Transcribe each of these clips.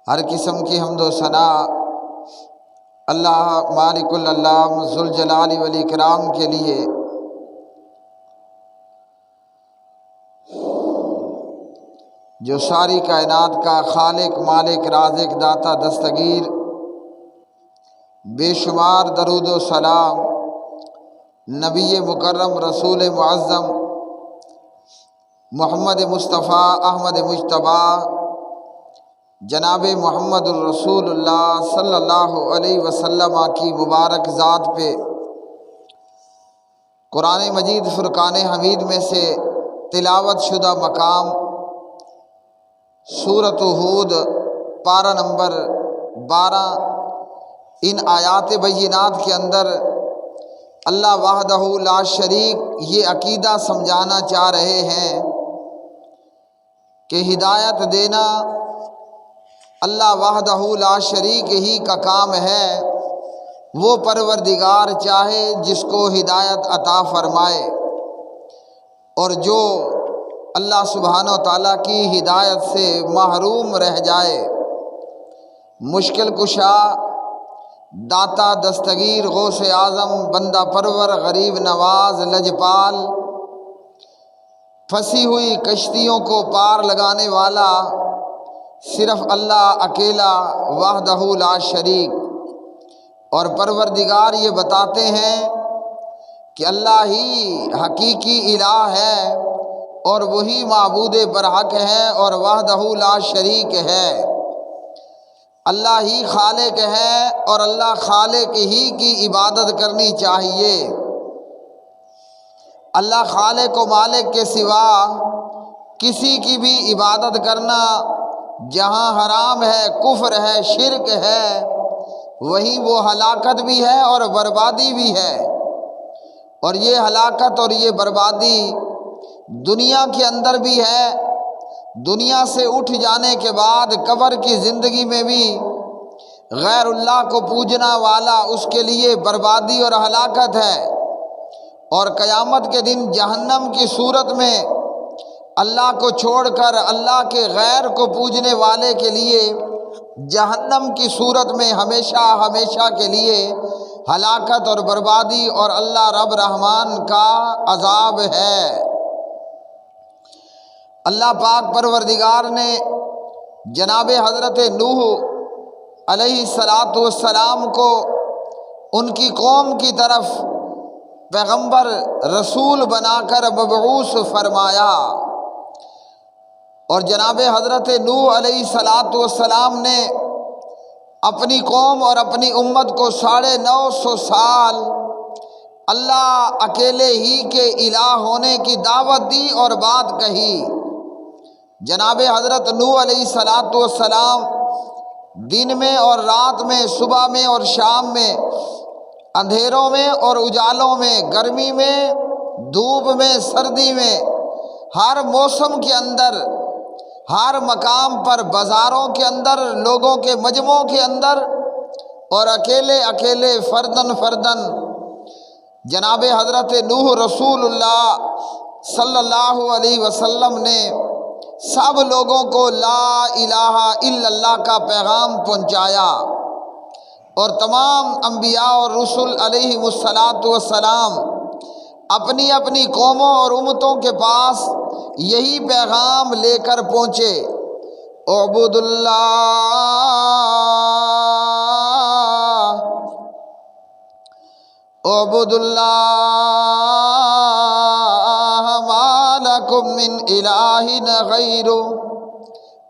ہر قسم کی حمد و ثنا اللہ مالک العلام ذوالجلال والاکرام کے لیے، جو ساری کائنات کا خالق، مالک، رازق، داتا، دستگیر۔ بے شمار درود و سلام نبی مکرم رسول معظم محمد مصطفیٰ احمد مجتبیٰ جناب محمد الرسول اللہ صلی اللہ علیہ وسلم کی مبارک ذات پہ قرآن مجید فرقان حمید میں سے تلاوت شدہ مقام سورۃ ہود پارہ نمبر 12۔ ان آیات بینات کے اندر اللہ وحدہ لا شریک یہ عقیدہ سمجھانا چاہ رہے ہیں کہ ہدایت دینا اللہ وحدہ لا شریک ہی کا کام ہے۔ وہ پروردگار چاہے جس کو ہدایت عطا فرمائے، اور جو اللہ سبحانہ و تعالیٰ کی ہدایت سے محروم رہ جائے، مشکل کشا، داتا، دستگیر، غوث اعظم، بندہ پرور، غریب نواز، لجپال، پھنسی ہوئی کشتیوں کو پار لگانے والا صرف اللہ اکیلا وحدہ لا شریک۔ اور پروردگار یہ بتاتے ہیں کہ اللہ ہی حقیقی الہ ہے اور وہی معبود برحق ہے اور وحدہ لا شریک ہے۔ اللہ ہی خالق ہے اور اللہ خالق ہی کی عبادت کرنی چاہیے۔ اللہ خالق و مالک کے سوا کسی کی بھی عبادت کرنا جہاں حرام ہے، کفر ہے، شرک ہے، وہیں وہ ہلاکت بھی ہے اور بربادی بھی ہے۔ اور یہ ہلاکت اور یہ بربادی دنیا کے اندر بھی ہے، دنیا سے اٹھ جانے کے بعد قبر کی زندگی میں بھی غیر اللہ کو پوجنا والا اس کے لیے بربادی اور ہلاکت ہے، اور قیامت کے دن جہنم کی صورت میں اللہ کو چھوڑ کر اللہ کے غیر کو پوجنے والے کے لیے جہنم کی صورت میں ہمیشہ ہمیشہ کے لیے ہلاکت اور بربادی اور اللہ رب رحمان کا عذاب ہے۔ اللہ پاک پروردگار نے جناب حضرت نوح علیہ السلام کو ان کی قوم کی طرف پیغمبر رسول بنا کر مبعوث فرمایا، اور جناب حضرت نوح علیہ السلام نے اپنی قوم اور اپنی امت کو 950 سال اللہ اکیلے ہی کے الہ ہونے کی دعوت دی اور بات کہی۔ جناب حضرت نوح علیہ السلام دن میں اور رات میں، صبح میں اور شام میں، اندھیروں میں اور اجالوں میں، گرمی میں، دھوپ میں، سردی میں، ہر موسم کے اندر، ہر مقام پر، بازاروں کے اندر، لوگوں کے مجمعوں کے اندر، اور اکیلے اکیلے فردن فردن جناب حضرت نوح رسول اللہ صلی اللہ علیہ وسلم نے سب لوگوں کو لا الہ الا اللہ کا پیغام پہنچایا، اور تمام انبیاء اور رسل علیہ السلام اپنی اپنی قوموں اور امتوں کے پاس یہی پیغام لے کر پہنچے۔ اعبدوا اللہ اعبدوا اللہ ما لکم من الہ غیر۔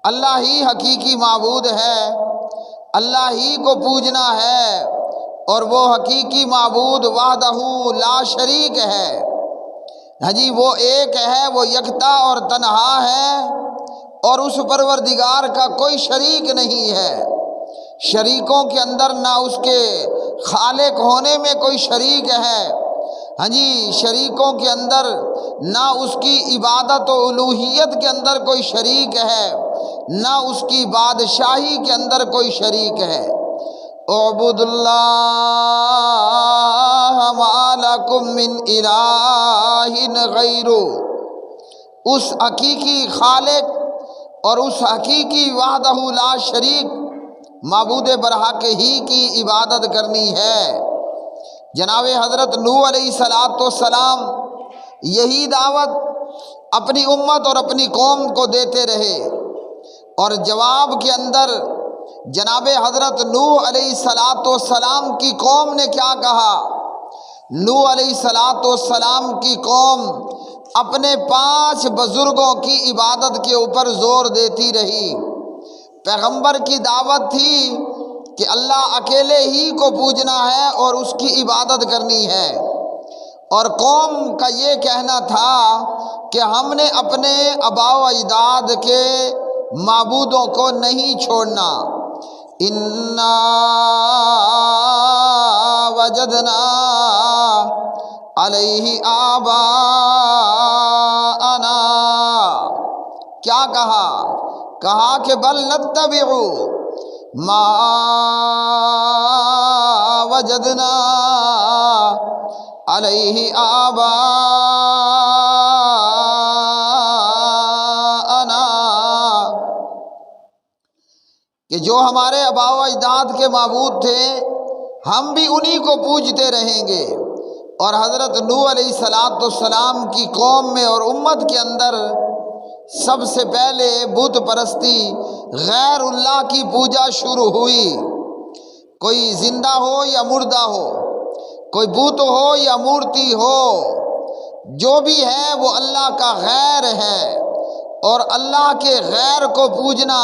اللہ ہی حقیقی معبود ہے، اللہ ہی کو پوجنا ہے، اور وہ حقیقی معبود وحدہ لا شریک ہے۔ ہاں جی، وہ ایک ہے، وہ یکتا اور تنہا ہے، اور اس پروردگار کا کوئی شریک نہیں ہے۔ شریکوں کے اندر نہ اس کے خالق ہونے میں کوئی شریک ہے، ہاں جی، شریکوں کے اندر نہ اس کی عبادت و الوہیت کے اندر کوئی شریک ہے، نہ اس کی بادشاہی کے اندر کوئی شریک ہے۔ اعبدوا اللہ ما لکم من الہ غیر۔ اس حقیقی خالق اور اس حقیقی وحدہ لا شریک معبود برحق ہی کی عبادت کرنی ہے۔ جناب حضرت نوح علیہ السلام یہی دعوت اپنی امت اور اپنی قوم کو دیتے رہے، اور جواب کے اندر جناب حضرت نوح علیہ السلام کی قوم نے کیا کہا؟ نوح علیہ السلام کی قوم اپنے 5 بزرگوں کی عبادت کے اوپر زور دیتی رہی۔ پیغمبر کی دعوت تھی کہ اللہ اکیلے ہی کو پوجنا ہے اور اس کی عبادت کرنی ہے، اور قوم کا یہ کہنا تھا کہ ہم نے اپنے آباء و اجداد کے معبودوں کو نہیں چھوڑنا۔ اِنَّا وَجَدْنَا عَلَيْهِ آبَاءَنَا، کیا کہا کہ بل نتبع ما وجدنا علیہ آباءنا، کہ جو ہمارے آباء و اجداد کے معبود تھے ہم بھی انہی کو پوجتے رہیں گے۔ اور حضرت نوح علیہ السلام کی قوم میں اور امت کے اندر سب سے پہلے بت پرستی، غیر اللہ کی پوجا شروع ہوئی۔ کوئی زندہ ہو یا مردہ ہو، کوئی بت ہو یا مورتی ہو، جو بھی ہے وہ اللہ کا غیر ہے، اور اللہ کے غیر کو پوجنا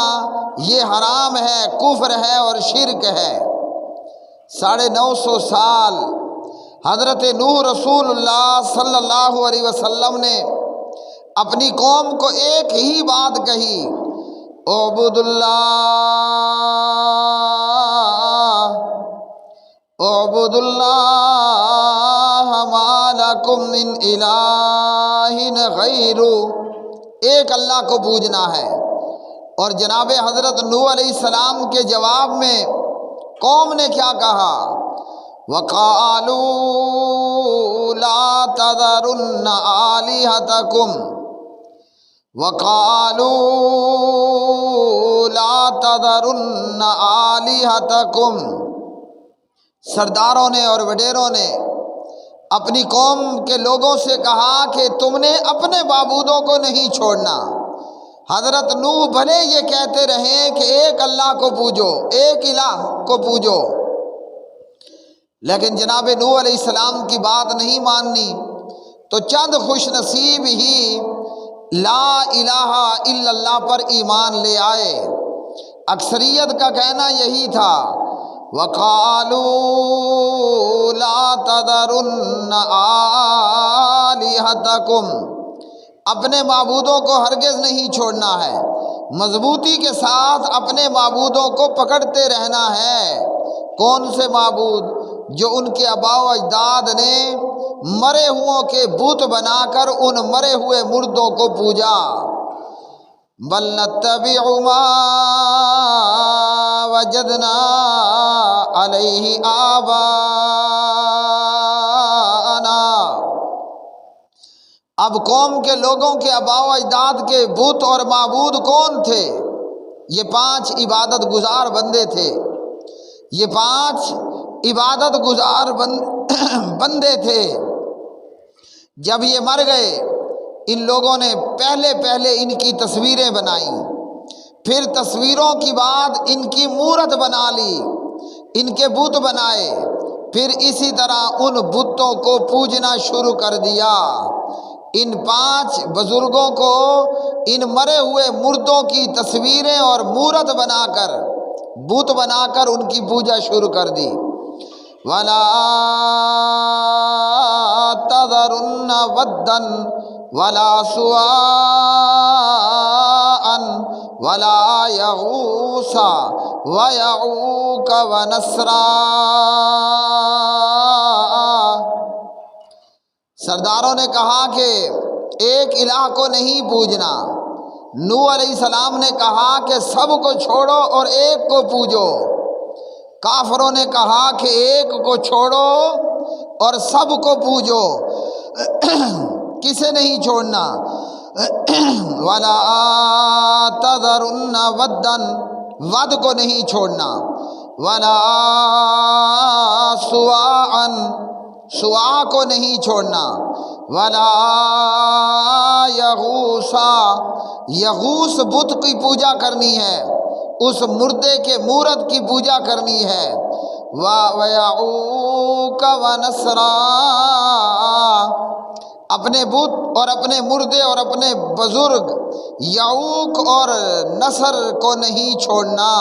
یہ حرام ہے، کفر ہے اور شرک ہے۔ 950 سال حضرت نوح رسول اللہ صلی اللہ علیہ وسلم نے اپنی قوم کو ایک ہی بات کہی، اعبد اللہ ما لکم من الہ غیرہ، ایک اللہ کو پوجنا ہے۔ اور جناب حضرت نوح علیہ السلام کے جواب میں قوم نے کیا کہا؟ وَقَالُوا لَا تَذَرُنَّ آلِهَتَكُمْ وَقَالُوا لَا تَذَرُنَّ آلِهَتَكُمْ، سرداروں نے اور وڈیروں نے اپنی قوم کے لوگوں سے کہا کہ تم نے اپنے معبودوں کو نہیں چھوڑنا۔ حضرت نوح بھلے یہ کہتے رہیں کہ ایک اللہ کو پوجو، ایک الہ کو پوجو، لیکن جناب نوح علیہ السلام کی بات نہیں ماننی، تو چند خوش نصیب ہی لا الہ الا اللہ پر ایمان لے آئے۔ اکثریت کا کہنا یہی تھا، وَقَالُوا لَا تَذَرُنَّ آلِهَتَكُمْ، اپنے معبودوں کو ہرگز نہیں چھوڑنا ہے، مضبوطی کے ساتھ اپنے معبودوں کو پکڑتے رہنا ہے۔ کون سے معبود؟ جو ان کے آباء و اجداد نے مرے ہوں کے بت بنا کر ان مرے ہوئے مردوں کو پوجا۔ بل نتبع ما وجدنا علیہ آباءنا، اب قوم کے لوگوں کے آباء و اجداد کے بت اور معبود کون تھے؟ یہ 5 عبادت گزار بندے تھے، یہ 5 عبادت گزار بندے تھے۔ جب یہ مر گئے، ان لوگوں نے پہلے ان کی تصویریں بنائیں، پھر تصویروں کی بعد ان کی مورت بنا لی، ان کے بت بنائے، پھر اسی طرح ان بتوں کو پوجنا شروع کر دیا۔ ان 5 بزرگوں کو ان مرے ہوئے مردوں کی تصویریں اور مورت بنا کر، بت بنا کر ان کی پوجا شروع کر دی۔ وَلَا تَذَرُنَّ وَدًّا وَلَا سُوَاعًا وَلَا يَغُوثَ وَيَعُوقَ وَنَسْرًا، سرداروں نے کہا کہ ایک الہ کو نہیں پوجنا۔ نوح علیہ السلام نے کہا کہ سب کو چھوڑو اور ایک کو پوجو۔ کافروں نے کہا کہ ایک کو چھوڑو اور سب کو پوجو، کسے نہیں چھوڑنا۔ وَلَا تَذَرُنَّ وَدًّا، ود کو نہیں چھوڑنا، ولا سواعا، سواع کو نہیں چھوڑنا، ولا یغوسا، یغوس بت کی پوجا کرنی ہے، اس مردے کے مورد کی پوجا کرنی ہے، وَيَعُوقَ وَنَسْرًا، اپنے بت اور اپنے مردے اور اپنے بزرگ یعوق اور نصر کو نہیں چھوڑنا۔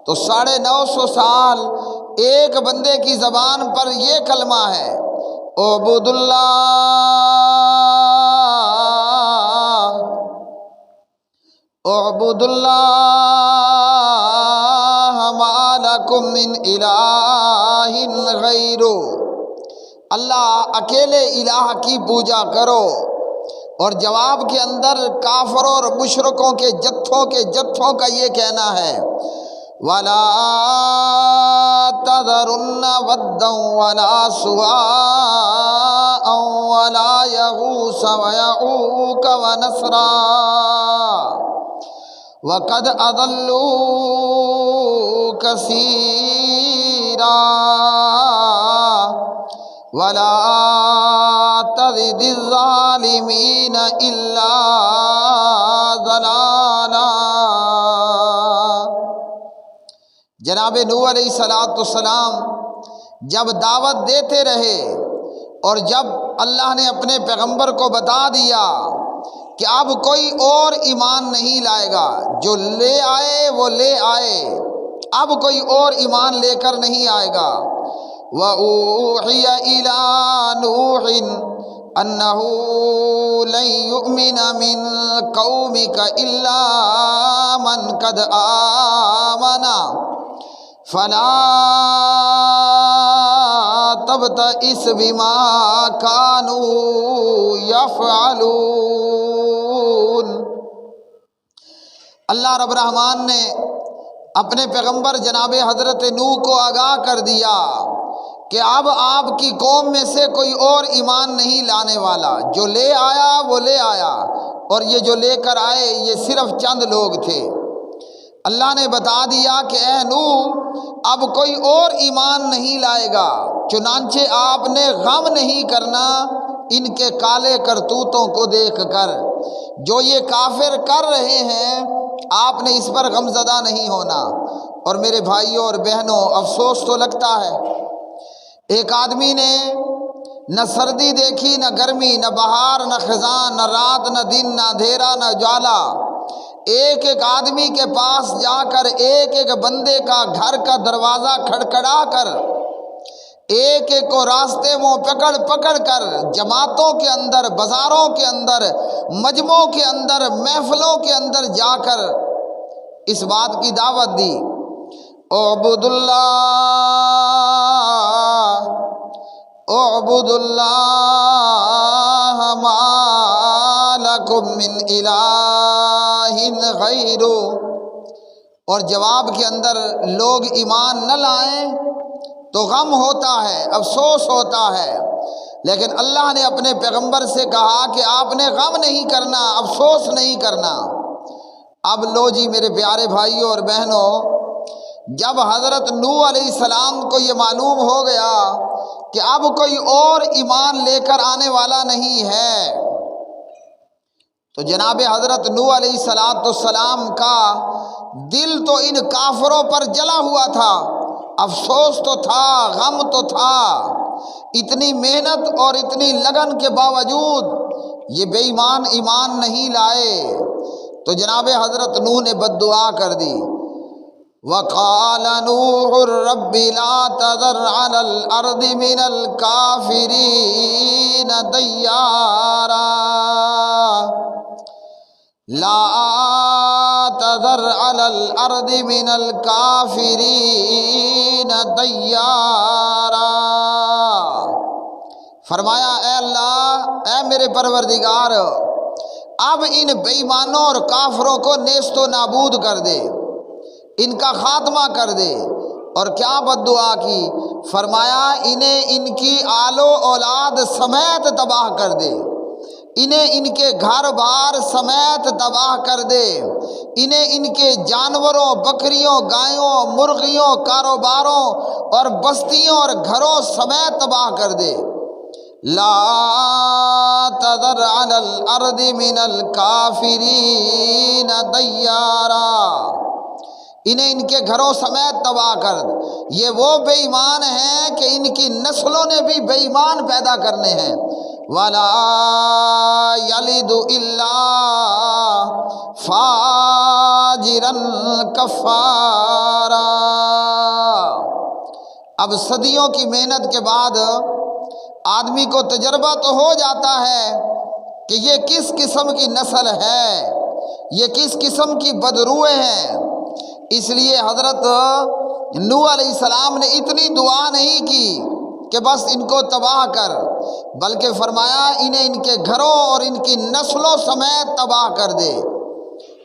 تو 950 سال ایک بندے کی زبان پر یہ کلمہ ہے، اعبد اللہ، اعبد اللہ ما لکم من الہ غیرہ، اللہ اکیلے الہ کی پوجا کرو۔ اور جواب کے اندر کافروں اور مشرکوں کے جتھوں کا یہ کہنا ہے، وَلَا تَذَرُنَّ وَدًّا وَلَا سُوَاعًا وَلَا يَغُوثَ وَيَعُوقَ وَنَسْرًا وَقَدْ أَضَلُّوا كَثِيرًا وَلَا تَزِدِ الظَّالِمِينَ إِلَّا ضَلَالًا۔ جناب نوح علیہ السلام جب دعوت دیتے رہے اور جب اللہ نے اپنے پیغمبر کو بتا دیا کہ اب کوئی اور ایمان نہیں لائے گا، جو لے آئے وہ لے آئے، اب کوئی اور ایمان لے کر نہیں آئے گا۔ وَأُوحِيَ إِلَىٰ نُوحٍ أَنَّهُ لَن يُؤْمِنَ مِن قَوْمِكَ إِلَّا مَن قَدْ آمَنَ فَلَا تَبْتَئِسْ بِمَا كَانُوا يَفْعَلُونَ۔ اللہ رب الرحمن نے اپنے پیغمبر جناب حضرت نوح کو آگاہ کر دیا کہ اب آپ کی قوم میں سے کوئی اور ایمان نہیں لانے والا، جو لے آیا وہ لے آیا، اور یہ جو لے کر آئے یہ صرف چند لوگ تھے۔ اللہ نے بتا دیا کہ اے نوح اب کوئی اور ایمان نہیں لائے گا، چنانچہ آپ نے غم نہیں کرنا ان کے کالے کرتوتوں کو دیکھ کر، جو یہ کافر کر رہے ہیں آپ نے اس پر غمزدہ نہیں ہونا۔ اور میرے بھائیوں اور بہنوں، افسوس تو لگتا ہے، ایک آدمی نے نہ سردی دیکھی، نہ گرمی، نہ بہار، نہ خزاں، نہ رات، نہ دن، نہ اندھیرا، نہ اجالا، ایک آدمی کے پاس جا کر ایک بندے کا گھر کا دروازہ کھڑکھڑا کر، ایک کو راستے میں پکڑ کر جماعتوں کے اندر، بازاروں کے اندر، مجمعوں کے اندر، محفلوں کے اندر جا کر اس بات کی دعوت دی، اعبد اللہ، اعبد اللہ ما لکم من الہ غیرہ۔ اور جواب کے اندر لوگ ایمان نہ لائیں تو غم ہوتا ہے، افسوس ہوتا ہے، لیکن اللہ نے اپنے پیغمبر سے کہا کہ آپ نے غم نہیں کرنا، افسوس نہیں کرنا۔ اب لو جی میرے پیارے بھائیوں اور بہنوں، جب حضرت نوح علیہ السلام کو یہ معلوم ہو گیا کہ اب کوئی اور ایمان لے کر آنے والا نہیں ہے، تو جناب حضرت نوح علیہ السلام کا دل تو ان کافروں پر جلا ہوا تھا، افسوس تو تھا، غم تو تھا، اتنی محنت اور اتنی لگن کے باوجود یہ بے ایمان ایمان نہیں لائے، تو جناب حضرت نوح نے بد دعا کر دی، وَقَالَ نُوحٌ رَبِّ لَا تَذَرْ عَلَى الْأَرْضِ مِنَ الْكَافِرِينَ دَيَّارًا، لَا تَذَرْ عَلَى الْأَرْضِ مِنَ الْكَافِرِينَ دَيَّارًا۔ فرمایا اے اللہ، اے میرے پروردگار، اب ان بے ایمانوں اور کافروں کو نیست و نابود کر دے، ان کا خاتمہ کر دے۔ اور کیا بد دعا کی، فرمایا انہیں ان کی آل و اولاد سمیت تباہ کر دے، انہیں ان کے گھر بار سمیت تباہ کر دے، انہیں ان کے جانوروں، بکریوں، گایوں، مرغیوں، کاروباروں اور بستیوں اور گھروں سمیت تباہ کر دے۔ لا تذر علی الارض من الکافرین دیارا، انہیں ان کے گھروں سمیت تباہ کر۔ یہ وہ بے ایمان ہیں کہ ان کی نسلوں نے بھی بے ایمان پیدا کرنے ہیں۔ وَلَا يَلِدُ إِلَّا فَاجِرًا كَفَّارًا۔ اب صدیوں کی محنت کے بعد آدمی کو تجربہ تو ہو جاتا ہے کہ یہ کس قسم کی نسل ہے، یہ کس قسم کی بدروئے ہیں۔ اس لیے حضرت نوح علیہ السلام نے اتنی دعا نہیں کی کہ بس ان کو تباہ کر، بلکہ فرمایا انہیں ان کے گھروں اور ان کی نسلوں سمیت تباہ کر دے،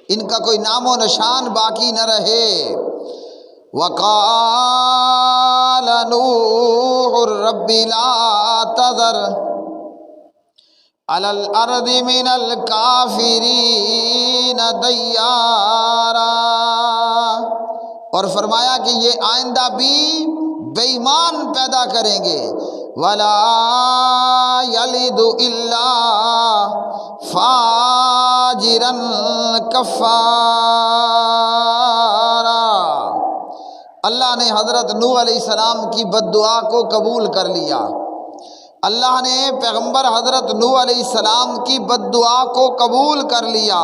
ان کا کوئی نام و نشان باقی نہ رہے۔ وَقَالَ نُوحٌ رَبِّ لَا تَذَرْ عَلَى الْأَرْضِ مِنَ الْكَافِرِينَ دَيَّارًا، اور فرمایا کہ یہ آئندہ بھی بے ایمان پیدا کریں گے۔ وَلَا يَلِدُ إِلَّا فَاجِرًا كَفَّارًا۔ اللہ نے حضرت نوح علیہ السلام کی بد دعا کو قبول کر لیا۔ اللہ نے پیغمبر حضرت نوح علیہ السلام کی بد دعا کو قبول کر لیا،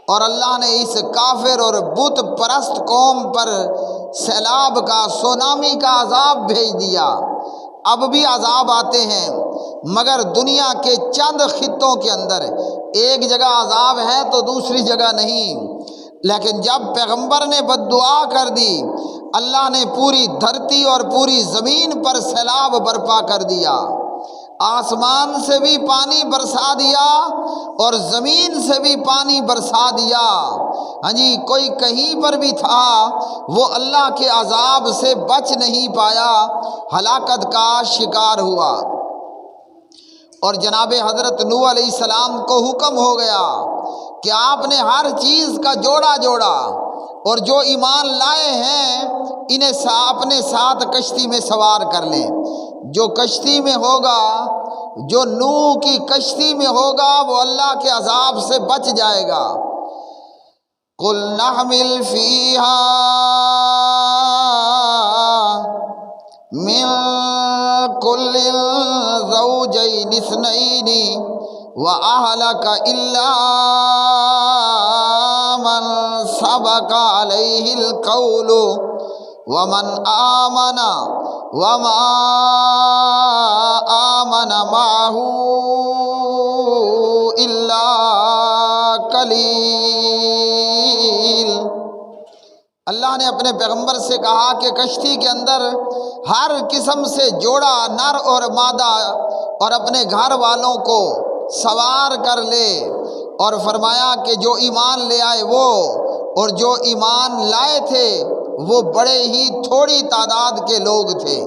اور اللہ نے اس کافر اور بت پرست قوم پر سیلاب کا، سونامی کا عذاب بھیج دیا۔ اب بھی عذاب آتے ہیں، مگر دنیا کے چند خطوں کے اندر ایک جگہ عذاب ہے تو دوسری جگہ نہیں۔ لیکن جب پیغمبر نے بد دعا کر دی، اللہ نے پوری دھرتی اور پوری زمین پر سیلاب برپا کر دیا، آسمان سے بھی پانی برسا دیا اور زمین سے بھی پانی برسا دیا۔ ہاں جی، کوئی کہیں پر بھی تھا وہ اللہ کے عذاب سے بچ نہیں پایا، ہلاکت کا شکار ہوا۔ اور جناب حضرت نوح علیہ السلام کو حکم ہو گیا کہ آپ نے ہر چیز کا جوڑا جوڑا، اور جو ایمان لائے ہیں انہیں اپنے ساتھ کشتی میں سوار کر لیں۔ جو کشتی میں ہوگا، جو نوح کی کشتی میں ہوگا، وہ اللہ کے عذاب سے بچ جائے گا۔ قُلْ نَحْمِلْ فِيهَا مِنْ كُلٍّ زَوْجَيْنِ اثْنَيْنِ وَأَهْلَكَ إِلَّا مَنْ سَبَقَ عَلَيْهِ الْقَوْلُ وَمَنْ آمَنَ وَمَا آمَنَ مَعَهُ إِلَّا قَلِيلٌ۔ اللہ نے اپنے پیغمبر سے کہا کہ کشتی کے اندر ہر قسم سے جوڑا، نر اور مادہ، اور اپنے گھر والوں کو سوار کر لے، اور فرمایا کہ جو ایمان لے آئے وہ، اور جو ایمان لائے تھے وہ بڑے ہی تھوڑی تعداد کے لوگ تھے۔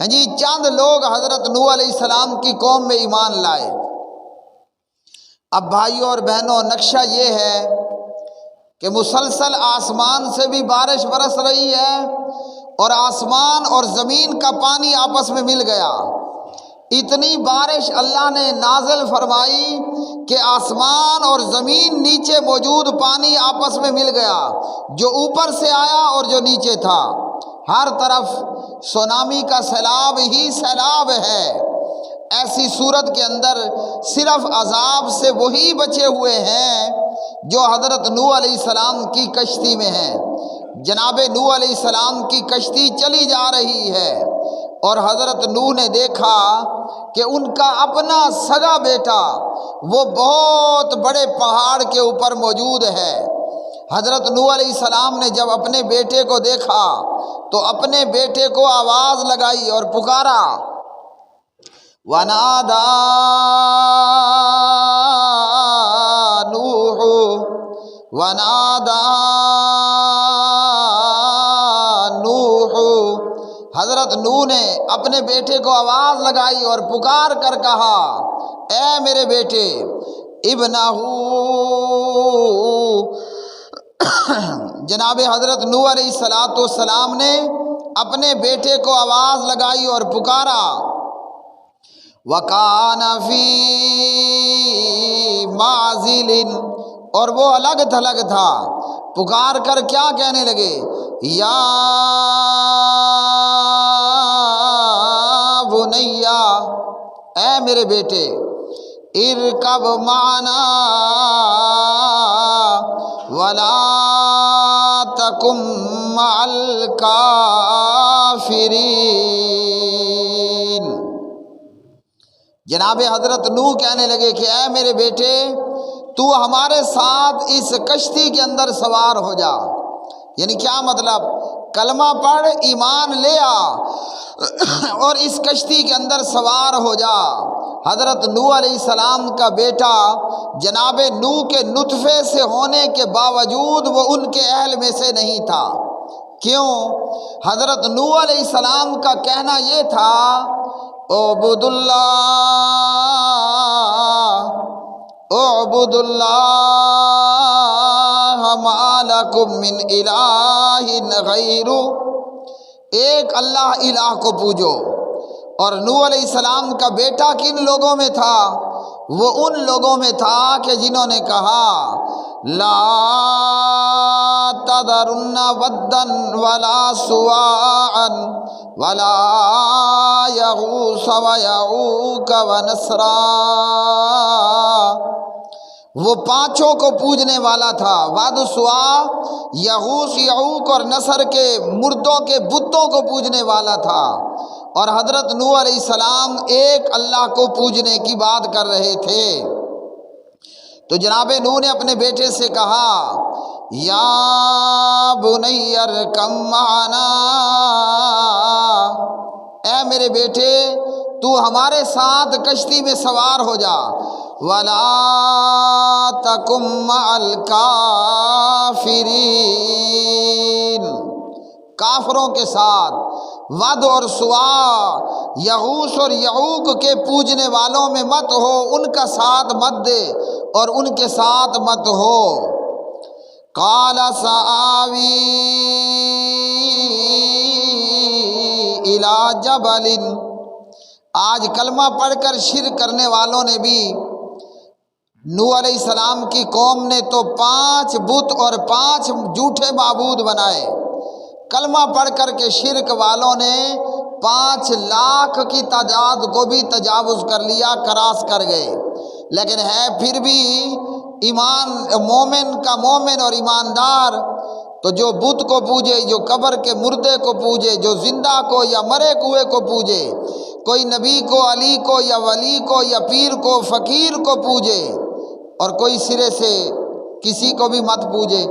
ہاں جی، چند لوگ حضرت نوح علیہ السلام کی قوم میں ایمان لائے۔ اب بھائیوں اور بہنوں، نقشہ یہ ہے کہ مسلسل آسمان سے بھی بارش برس رہی ہے، اور آسمان اور زمین کا پانی آپس میں مل گیا۔ اتنی بارش اللہ نے نازل فرمائی کہ آسمان اور زمین نیچے موجود پانی آپس میں مل گیا، جو اوپر سے آیا اور جو نیچے تھا۔ ہر طرف سونامی کا سیلاب ہی سیلاب ہے۔ ایسی صورت کے اندر صرف عذاب سے وہی بچے ہوئے ہیں جو حضرت نوح علیہ السلام کی کشتی میں ہیں۔ جناب نوح علیہ السلام کی کشتی چلی جا رہی ہے، اور حضرت نوح نے دیکھا کہ ان کا اپنا سگا بیٹا وہ بہت بڑے پہاڑ کے اوپر موجود ہے۔ حضرت نوح علیہ السلام نے جب اپنے بیٹے کو دیکھا تو اپنے بیٹے کو آواز لگائی اور پکارا، وَنَادَى نُوحٌ وَنَادَى نُوحٌ۔ حضرت نوح نے اپنے بیٹے کو آواز لگائی اور پکار کر کہا، اے میرے بیٹے، ابنہ جناب حضرت نوح علیہ السلام نے اپنے بیٹے کو آواز لگائی اور پکارا، وَكَانَ فِي مَعْزِلٍ، اور وہ الگ تھلگ تھا، پکار کر کیا کہنے لگے، یا بنیا، اے میرے بیٹے، ارکب معنا ولا تکن مع الکافرین۔ جناب حضرت نوح کہنے لگے کہ اے میرے بیٹے، تو ہمارے ساتھ اس کشتی کے اندر سوار ہو جا۔ یعنی کیا مطلب، کلمہ پڑھ، ایمان لے آ اور اس کشتی کے اندر سوار ہو جا۔ حضرت نوح علیہ السلام کا بیٹا جناب نوح کے نطفے سے ہونے کے باوجود وہ ان کے اہل میں سے نہیں تھا۔ کیوں؟ حضرت نوح علیہ السلام کا کہنا یہ تھا، اعبد اللہ ما لکم من الہ غیرہ، ایک اللہ الہ کو پوجو۔ اور نوح علیہ السلام کا بیٹا کن لوگوں میں تھا؟ وہ ان لوگوں میں تھا کہ جنہوں نے کہا، لا تذرن ودا ولا سواعا ولا یغوث ویعوق ونسرا۔ وہ پانچوں کو پوجنے والا تھا، واد، سوا، یغوث، یعوق اور نصر کے مردوں کے بتوں کو پوجنے والا تھا۔ اور حضرت نوح علیہ السلام ایک اللہ کو پوجنے کی بات کر رہے تھے۔ تو جناب نوح نے اپنے بیٹے سے کہا، یا بنی ارکب معنا، اے میرے بیٹے تو ہمارے ساتھ کشتی میں سوار ہو جا، ولا تکن مع الکافرین، کافروں کے ساتھ، ود اور سوا، یغوث اور یعوق کے پوجنے والوں میں مت ہو، ان کا ساتھ مت دے اور ان کے ساتھ مت ہو۔ قال سآوی الی جبل، آج کلمہ پڑھ کر شرک کرنے والوں نے بھی، نوح علیہ السلام کی قوم نے تو 5 بت اور 5 جھوٹے معبود بنائے۔ کلمہ پڑھ کر کے شرک والوں نے 5 لاکھ کی تعداد کو بھی تجاوز کر لیا، کراس کر گئے، لیکن ہے پھر بھی ایمان مومن کا مومن اور ایماندار تو جو بت کو پوجے، جو قبر کے مردے کو پوجے، جو زندہ کو یا مرے ہوئے کو پوجے، کوئی نبی کو، علی کو یا ولی کو یا پیر کو، فقیر کو پوجے، اور کوئی سرے سے کسی کو بھی مت پوجے،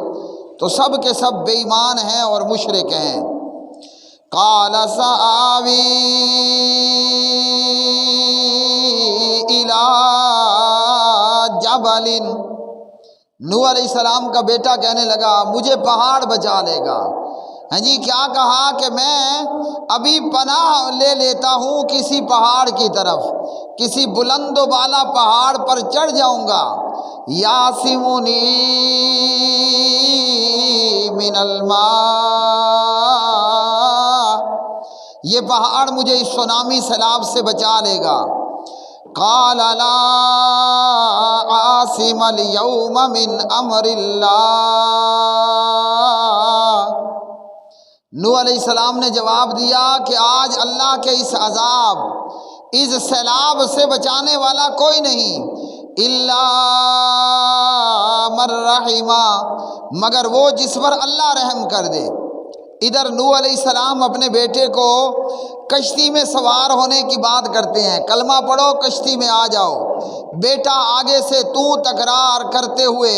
تو سب کے سب بے ایمان ہیں اور مشرک ہیں۔ قال سآوی الی جبل، نوح علیہ السلام کا بیٹا کہنے لگا مجھے پہاڑ بچا لے گا۔ ہاں جی، کیا کہا کہ میں ابھی پناہ لے لیتا ہوں کسی پہاڑ کی طرف، کسی بلند و بالا پہاڑ پر چڑھ جاؤں گا۔ یاسمونی من الماء، یہ پہاڑ مجھے اس سونامی سیلاب سے بچا لے گا۔ قال لا عاصم اليوم من امر اللہ، نوح علیہ السلام نے جواب دیا کہ آج اللہ کے اس عذاب، اس سیلاب سے بچانے والا کوئی نہیں، الا من رحمہ، مگر وہ جس پر اللہ رحم کر دے۔ ادھر نوح علیہ السلام اپنے بیٹے کو کشتی میں سوار ہونے کی بات کرتے ہیں، کلمہ پڑھو کشتی میں آ جاؤ۔ بیٹا آگے سے تو تکرار کرتے ہوئے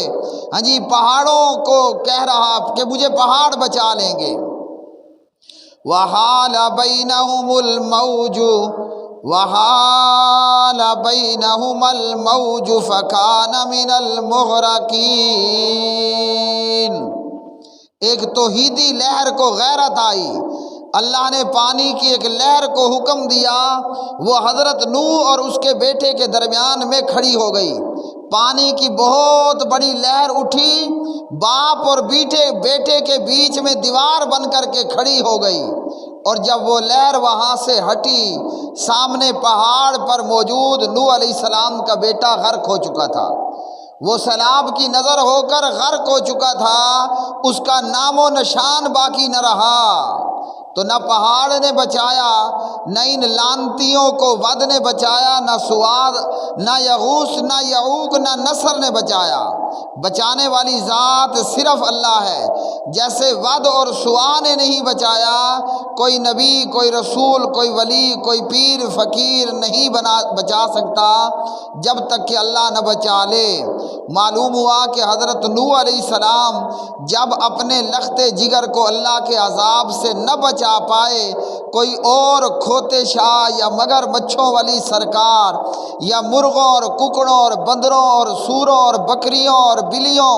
ہاں جی پہاڑوں کو کہہ رہا کہ مجھے پہاڑ بچا لیں گے۔ وحال بینہم الموج، وحال بینہم الموج فکان من المغرقین، ایک توحیدی لہر کو غیرت آئی، اللہ نے پانی کی ایک لہر کو حکم دیا، وہ حضرت نوح اور اس کے بیٹے کے درمیان میں کھڑی ہو گئی، پانی کی بہت بڑی لہر اٹھی، باپ اور بیٹے کے بیچ میں دیوار بن کر کے کھڑی ہو گئی، اور جب وہ لہر وہاں سے ہٹی، سامنے پہاڑ پر موجود نوح علیہ السلام کا بیٹا غرق ہو چکا تھا۔ وہ سیلاب کی نظر ہو کر غرق ہو چکا تھا، اس کا نام و نشان باقی نہ رہا۔ تو نہ پہاڑ نے بچایا، نہ ان لانتیوں کو ود نے بچایا، نہ سواد، نہ یغوث، نہ یعوق، نہ نصر نے بچایا۔ بچانے والی ذات صرف اللہ ہے۔ جیسے ود اور سوا نے نہیں بچایا، کوئی نبی، کوئی رسول، کوئی ولی، کوئی پیر فقیر نہیں بچا سکتا جب تک کہ اللہ نہ بچا لے۔ معلوم ہوا کہ حضرت نوح علیہ السلام جب اپنے لخت جگر کو اللہ کے عذاب سے نہ بچا پائے، کوئی اور کھوتے شاہ یا مگر مچھوں والی سرکار یا مرغوں اور ککڑوں اور بندروں اور سوروں اور بکریوں اور بلیوں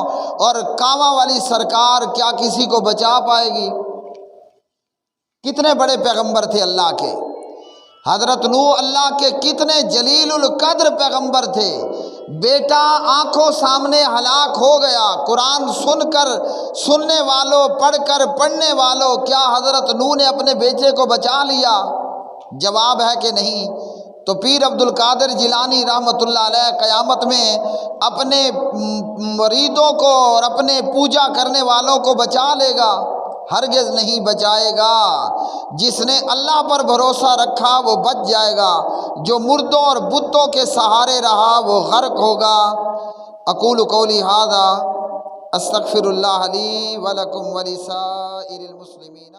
اور کانواں والی سرکار کیا کسی کو بچا پائے گی؟ کتنے بڑے پیغمبر تھے اللہ کے! حضرت نوح اللہ کے کتنے جلیل القدر پیغمبر تھے۔ بیٹا آنکھوں سامنے ہلاک ہو گیا، قرآن سننے والوں، پڑھ کر پڑھنے والوں، کیا حضرت نوح نے اپنے بیٹے کو بچا لیا؟ جواب ہے کہ نہیں۔ تو پیر عبد القادر جیلانی رحمۃ اللہ علیہ قیامت میں اپنے مریدوں کو اور اپنے پوجا کرنے والوں کو بچا لے گا؟ ہرگز نہیں بچائے گا۔ جس نے اللہ پر بھروسہ رکھا وہ بچ جائے گا، جو مردوں اور بتوں کے سہارے رہا وہ غرق ہوگا۔ اقول قولی ھذا استغفر اللہ لی ولکم ولسائر المسلمین۔